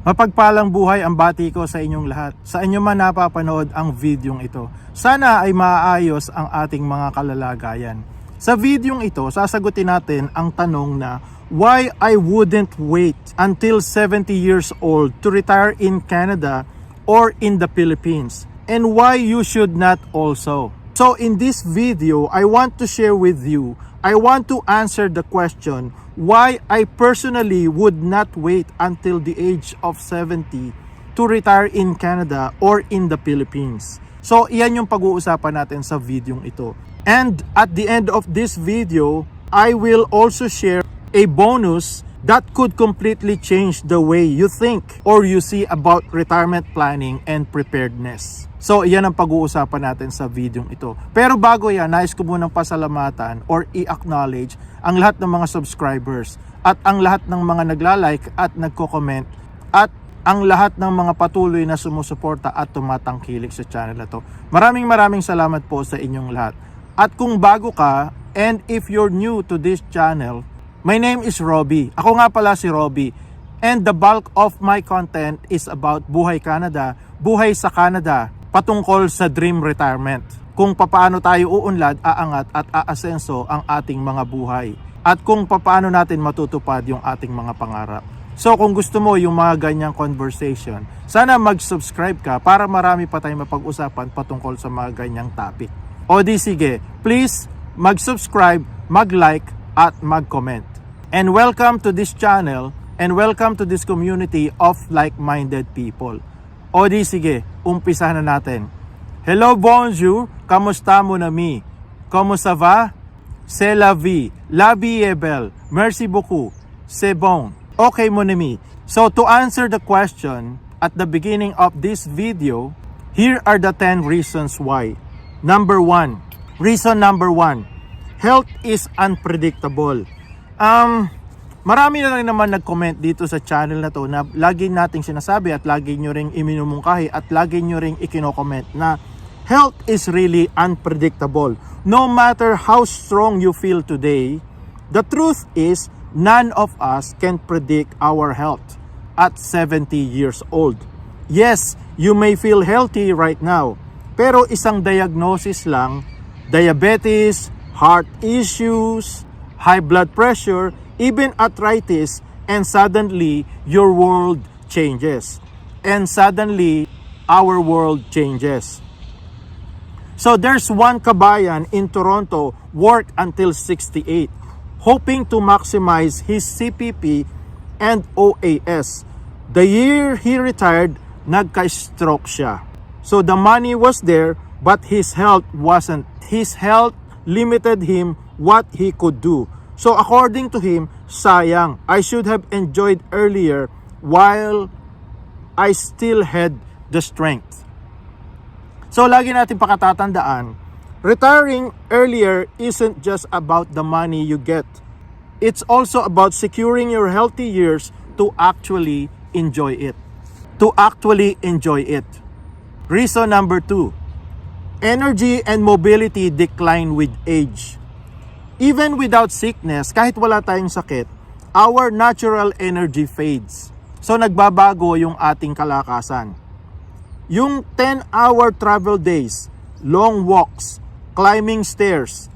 Mapagpalang buhay ang bati ko sa inyong lahat. Sa inyo man napapanood ang videong ito. Sana ay maayos ang ating mga kalalagayan. Sa videong ito, sasagutin natin ang tanong na why I wouldn't wait until 70 years old to retire in Canada or in the Philippines, and why you should not also. So in this video, I want to share with you, I want to answer the question why I personally would not wait until the age of 70 to retire in Canada or in the Philippines. So iyan yung pag-uusapan natin sa videong ito. And at the end of this video, I will also share a bonus that could completely change the way you think or you see about retirement planning and preparedness. So, iyan ang pag-uusapan natin sa videong ito. Pero bago yan, nais ko munang pasalamatan or i-acknowledge ang lahat ng mga subscribers at ang lahat ng mga nagla-like at nagko-comment at ang lahat ng mga patuloy na sumusuporta at tumatangkilik sa channel na to. Maraming salamat po sa inyong lahat. At kung bago ka, and if you're new to this channel, my name is Robbie. Ako nga pala si Robbie. And the bulk of my content is about buhay Canada, buhay sa Canada, patungkol sa dream retirement. Kung papaano tayo uunlad, aangat at aasenso ang ating mga buhay. At kung papaano natin matutupad yung ating mga pangarap. So kung gusto mo yung mga ganyang conversation, sana mag-subscribe ka para marami pa tayong mapag-usapan patungkol sa mga ganyang topic. O di sige, please mag-subscribe, mag-like at mag-comment. And welcome to this channel and welcome to this community of like-minded people. O di sige, umpisahan na natin. Hello, bonjour, kamusta mon ami? Comment ça va? C'est la vie, la vie est belle, merci beaucoup, c'est bon. Okay, mon ami. So to answer the question at the beginning of this video, here are the 10 reasons why. Reason number one, health is unpredictable. Marami na rin naman nag-comment dito sa channel na to na lagi nating sinasabi at lagi nyo ring iminumungkahi at lagi nyo ring ikino-comment na health is really unpredictable. No matter how strong you feel today, the truth is none of us can predict our health at 70 years old. Yes, you may feel healthy right now, pero isang diagnosis lang, diabetes, heart issues, high blood pressure, even arthritis, and suddenly your world changes. And suddenly our world changes. So there's one kabayan in Toronto worked until 68, hoping to maximize his CPP and OAS. The year he retired, nagka-stroke siya. So the money was there, but his health wasn't. His health limited him what he could do. So according to him, sayang, I should have enjoyed earlier while I still had the strength. So lagi natin pakatatandaan, retiring earlier isn't just about the money you get. It's also about securing your healthy years to actually enjoy it. Reason number two, energy and mobility decline with age. Even without sickness, kahit wala tayong sakit, our natural energy fades. So nagbabago yung ating kalakasan. Yung 10-hour travel days, long walks, climbing stairs,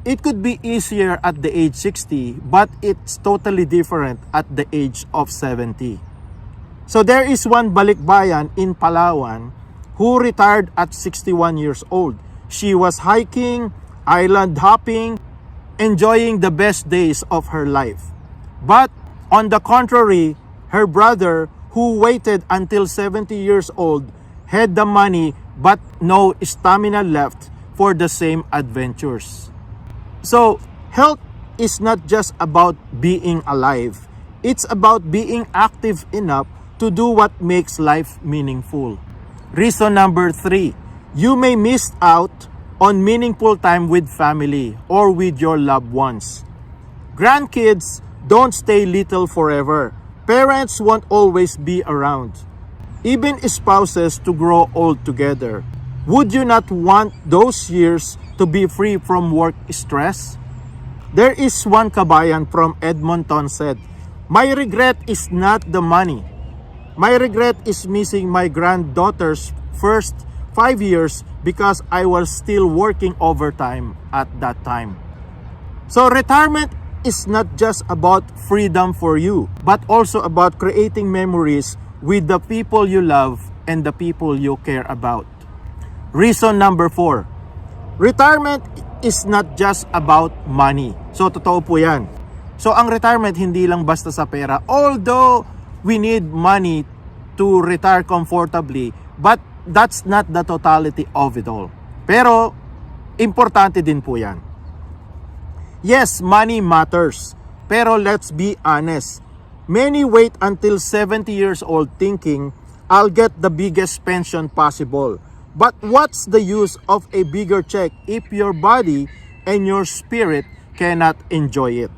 it could be easier at the age 60, but it's totally different at the age of 70. So there is one balikbayan in Palawan who retired at 61 years old. She was hiking, island hopping, enjoying the best days of her life. But on the contrary, her brother, who waited until 70 years old, had the money but no stamina left for the same adventures. So, health is not just about being alive. It's about being active enough to do what makes life meaningful. Reason number three, you may miss out on meaningful time with family or with your loved ones. Grandkids don't stay little forever. Parents won't always be around. Even spouses to grow old together. Would you not want those years to be free from work stress? There is one kabayan from Edmonton said, "My regret is not the money. My regret is missing my granddaughter's first 5 years because I was still working overtime at that time. So retirement is not just about freedom for you, but also about creating memories with the people you love and the people you care about. Reason number 4. Retirement is not just about money. So totoo po yan. So ang retirement hindi lang basta sa pera. Although we need money to retire comfortably, but that's not the totality of it all. Pero importante din po yan. Yes, money matters. Pero let's be honest. Many wait until 70 years old thinking, I'll get the biggest pension possible. But what's the use of a bigger check if your body and your spirit cannot enjoy it?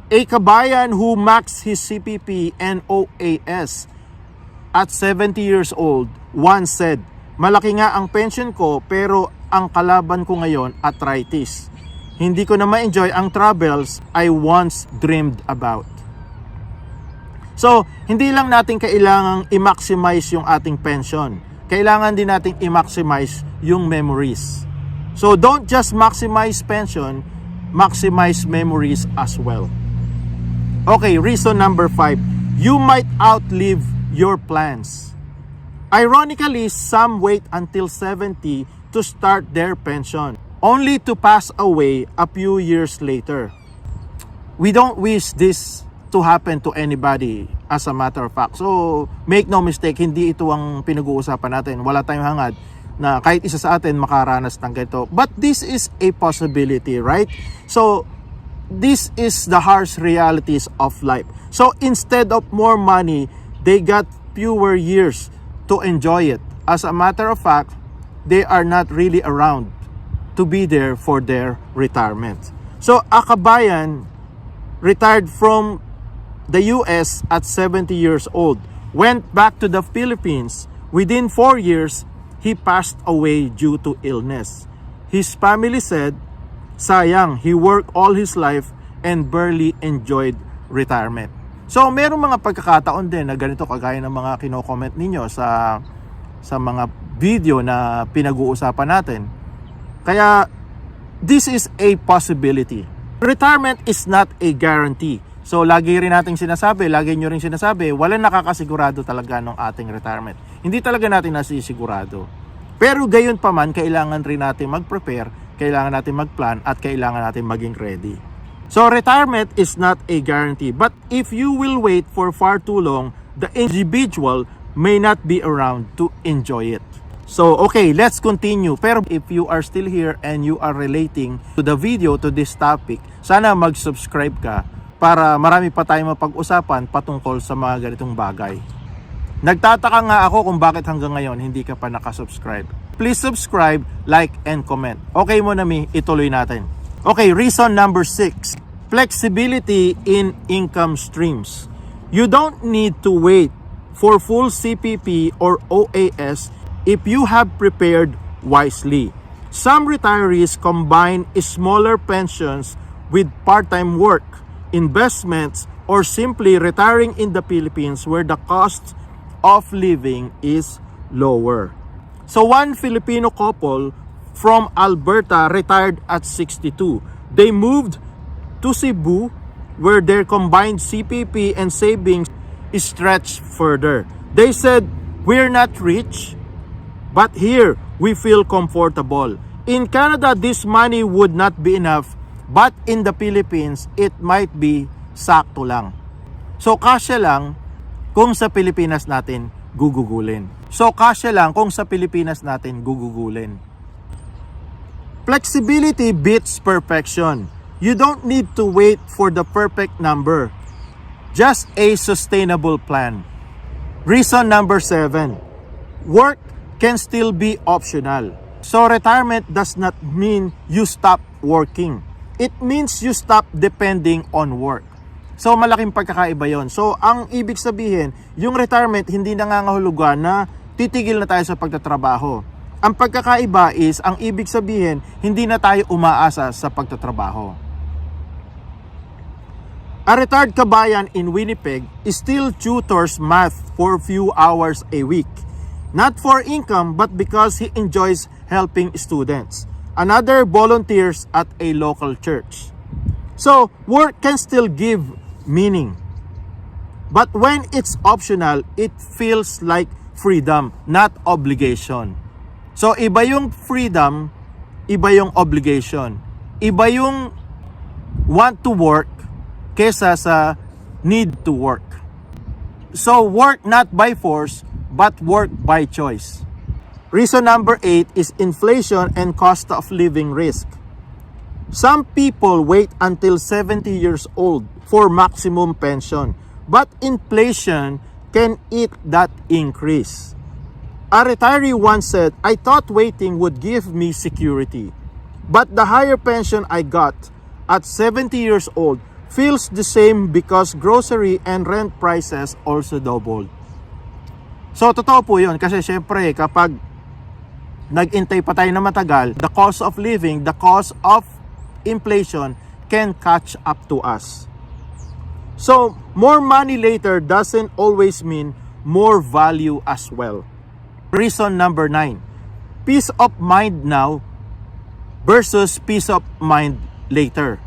A kabayan who maxed his CPP and OAS at 70 years old once said, malaki nga ang pension ko pero ang kalaban ko ngayon arthritis. Hindi ko na ma-enjoy ang travels I once dreamed about. So, hindi lang natin kailangang i-maximize yung ating pension. Kailangan din natin i-maximize yung memories. So, don't just maximize pension, maximize memories as well. Okay, reason number 5. You might outlive your plans. Ironically, some wait until 70 to start their pension, only to pass away a few years later. We don't wish this to happen to anybody, as a matter of fact. So, make no mistake, hindi ito ang pinag-uusapan natin. Wala tayong hangad na kahit isa sa atin makaranas ng ganito. But this is a possibility, right? So, this is the harsh realities of life. So, instead of more money, they got fewer years to enjoy it. As a matter of fact, they are not really around to be there for their retirement. So, a kabayan retired from the US at 70 years old, went back to the Philippines. Within 4 years, he passed away due to illness. His family said, sayang, he worked all his life and barely enjoyed retirement. So, merong mga pagkakataon din na ganito kagaya ng mga kino-comment ninyo sa mga video na pinag-uusapan natin. Kaya, this is a possibility. Retirement is not a guarantee. So, lagi rin nating sinasabi, lagi nyo rin sinasabi, walang nakakasigurado talaga ng ating retirement. Hindi talaga natin nasisigurado. Pero gayon pa man, kailangan rin natin mag-prepare, kailangan natin mag-plan, at kailangan natin maging ready. So, retirement is not a guarantee. But if you will wait for far too long, the individual may not be around to enjoy it. So, okay, let's continue. Pero if you are still here and you are relating to the video, to this topic, sana mag-subscribe ka para marami pa tayong mapag-usapan patungkol sa mga ganitong bagay. Nagtataka nga ako kung bakit hanggang ngayon hindi ka pa nakasubscribe. Please subscribe, like, and comment. Okay mo na ituloy natin. Okay, reason number 6. Flexibility in income streams. You don't need to wait for full CPP or OAS if you have prepared wisely. Some retirees combine smaller pensions with part-time work, investments, or simply retiring in the Philippines where the cost of living is lower. So one Filipino couple from Alberta retired at 62. They moved to Cebu where their combined CPP and savings stretched further. They said, "We're not rich, but here we feel comfortable. In Canada, this money would not be enough, but in the Philippines, it might be sakto lang." So, kasya lang kung sa Pilipinas natin gugugulin. So, kasya lang kung sa Pilipinas natin gugugulin. Flexibility beats perfection. You don't need to wait for the perfect number. Just a sustainable plan. Reason number 7. Work can still be optional. So, retirement does not mean you stop working. It means you stop depending on work. So, malaking pagkakaiba yon. So, ang ibig sabihin, yung retirement hindi nangangahulugan na titigil na tayo sa pagtatrabaho. Ang pagkakaiba is, ang ibig sabihin, hindi na tayo umaasa sa pagtatrabaho. A retired kabayan in Winnipeg still tutors math for a few hours a week. Not for income, but because he enjoys helping students. Another volunteers at a local church. So, work can still give meaning. But when it's optional, it feels like freedom, not obligation. So, iba yung freedom, iba yung obligation. Iba yung want to work kesa sa need to work. So, work not by force, but work by choice. Reason number 8 is inflation and cost of living risk. Some people wait until 70 years old for maximum pension, but inflation can eat that increase. A retiree once said, "I thought waiting would give me security, but the higher pension I got at 70 years old feels the same because grocery and rent prices also doubled." So, totoo po yun. Kasi syempre, kapag nag-intay pa tayo na matagal, the cost of living, the cost of inflation can catch up to us. So, more money later doesn't always mean more value as well. Reason number 9. Peace of mind now versus peace of mind later.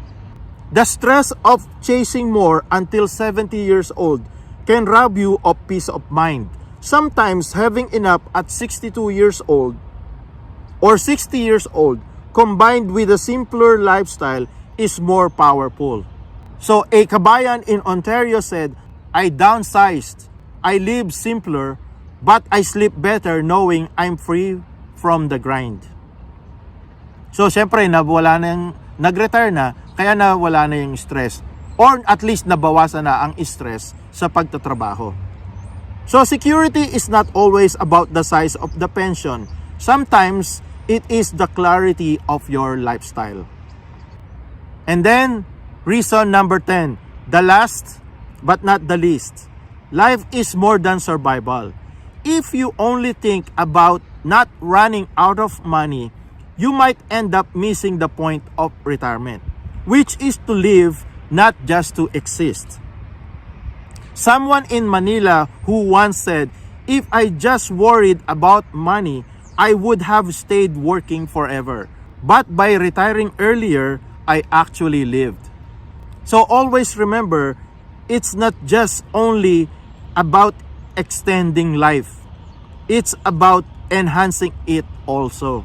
The stress of chasing more until 70 years old can rob you of peace of mind. Sometimes having enough at 62 years old or 60 years old combined with a simpler lifestyle is more powerful. So a kabayan in Ontario said, "I downsized. I live simpler, but I sleep better knowing I'm free from the grind." So syempre, nag-retire na, kaya nawala na yung stress. Or at least nabawasan na ang stress sa pagtatrabaho. So security is not always about the size of the pension. Sometimes it is the clarity of your lifestyle. And then, reason number 10, the last but not the least. Life is more than survival. If you only think about not running out of money, you might end up missing the point of retirement, which is to live, not just to exist. Someone in Manila who once said, "If I just worried about money, I would have stayed working forever. But by retiring earlier, I actually lived." So always remember, it's not just only about extending life. It's about enhancing it also.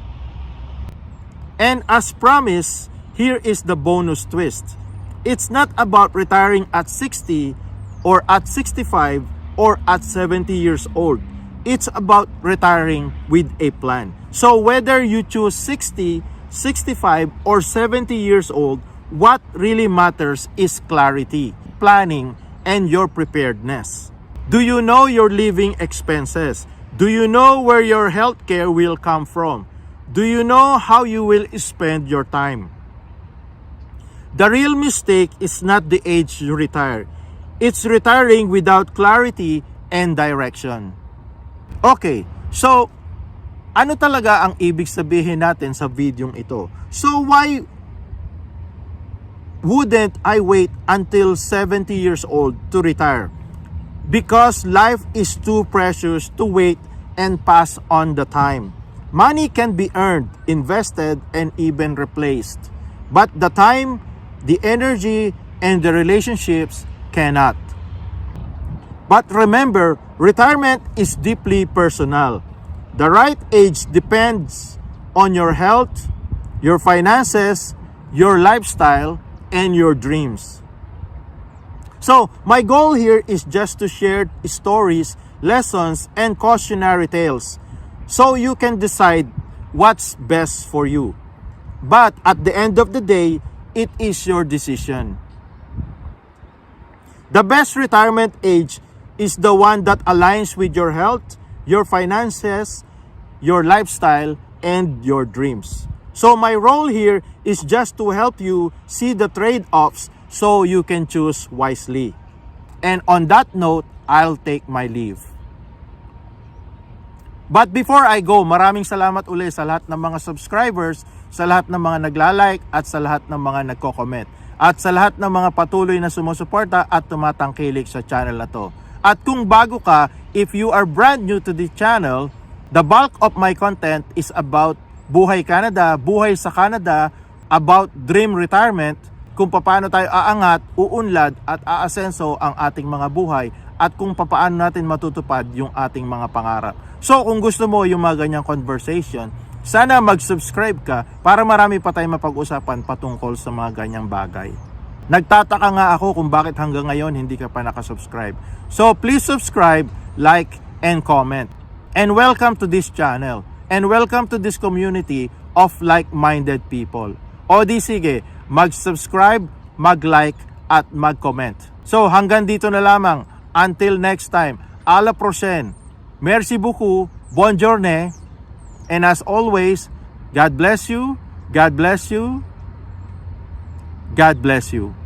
And as promised, here is the bonus twist. It's not about retiring at 60 or at 65 or at 70 years old. It's about retiring with a plan. So whether you choose 60, 65, or 70 years old, what really matters is clarity, planning, and your preparedness. Do you know your living expenses? Do you know where your healthcare will come from? Do you know how you will spend your time? The real mistake is not the age you retire. It's retiring without clarity and direction. Okay, so ano talaga ang ibig sabihin natin sa videong ito? So why wouldn't I wait until 70 years old to retire? Because life is too precious to wait and pass on the time. Money can be earned, invested, and even replaced. But the time, the energy, and the relationships cannot. But remember, retirement is deeply personal. The right age depends on your health, your finances, your lifestyle, and your dreams. So, my goal here is just to share stories, lessons, and cautionary tales so you can decide what's best for you. But at the end of the day, it is your decision. The best retirement age is the one that aligns with your health, your finances, your lifestyle, and your dreams. So my role here is just to help you see the trade-offs so you can choose wisely. And on that note, I'll take my leave. But before I go, maraming salamat ulit sa lahat ng mga subscribers, sa lahat ng mga nagla-like, at sa lahat ng mga nagko-comment. at sa lahat ng mga patuloy na sumusuporta at tumatangkilik sa channel na to. At kung bago ka, if you are brand new to this channel, the bulk of my content is about buhay Canada, buhay sa Canada, about dream retirement, kung paano tayo aangat, uunlad at aasenso ang ating mga buhay at kung paano natin matutupad yung ating mga pangarap. So kung gusto mo yung mga ganyang conversation, sana mag-subscribe ka para marami pa tayong mapag-usapan patungkol sa mga ganyang bagay. Nagtataka nga ako kung bakit hanggang ngayon hindi ka pa nakasubscribe. So please subscribe, like, and comment. And welcome to this channel. And welcome to this community of like-minded people. O di sige, mag-subscribe, mag-like, at mag-comment. So hanggang dito na lamang. Until next time. À la prochaine. Merci beaucoup. Bonne journée. And as always, God bless you. God bless you. God bless you.